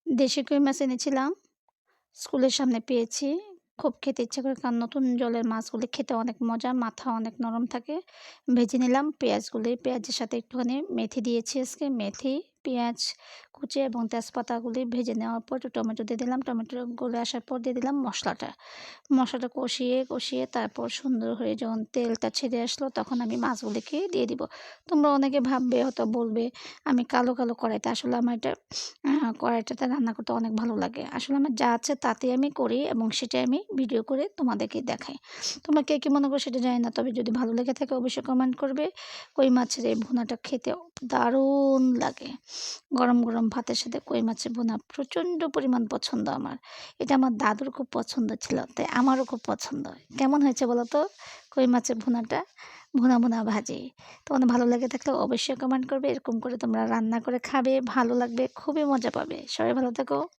দেশি কই মাছ এনেছিলাম। স্কুলের সামনে পেয়েছি। খুব খেতে ইচ্ছা করে কারণ নতুন জলের মাছগুলি খেতে অনেক মজা, মাথা অনেক নরম থাকে। ভেজে নিলাম পেঁয়াজগুলি। পেঁয়াজের সাথে একটুখানি মেথি দিয়েছি আজকে। মেথি, পেঁয়াজ কুচি এবং তেজপাতাগুলি ভেজে নেওয়ার পর একটু টমেটো দিয়ে দিলাম। টমেটো গলে আসার পর দিয়ে দিলাম মসলাটা। মশলাটা কষিয়ে তারপর সুন্দর হয়ে যখন তেলটা ছেড়ে আসলো তখন আমি মাছগুলিকে দিয়ে দিব। তোমরা অনেকে ভাববে হয়তো বলবে আমি কালো কড়াইতে আসলে আমার এটা কড়াইটাতে রান্না করতে অনেক ভালো লাগে। আসলে আমার যা আছে তাতেই আমি করি এবং সেটাই আমি ভিডিও করে তোমাদেরকে দেখাই। তোমরা কে কি মনে করো সেটা জানি না। তবে যদি ভালো লেগে থাকে অবশ্যই কমেন্ট করবে। কই মাছের এই ভুনাটা খেতে দারুণ লাগে। গরম ভাতের সাথে কই মাছের ভুনা প্রচণ্ড পরিমাণ পছন্দ আমার। এটা আমার দাদুর খুব পছন্দ ছিল। তাই আমারও খুব পছন্দ। কেমন হয়েছে বলো তো? কই মাছের ভুনাটা? ভুনা ভাজি। তোমাদের ভালো লেগে থাকলে অবশ্যই কমেন্ট করবে। এরকম করে তোমরা রান্না করে খাবে, ভালো লাগবে, খুবই মজা পাবে। সবাই ভালো থেকো।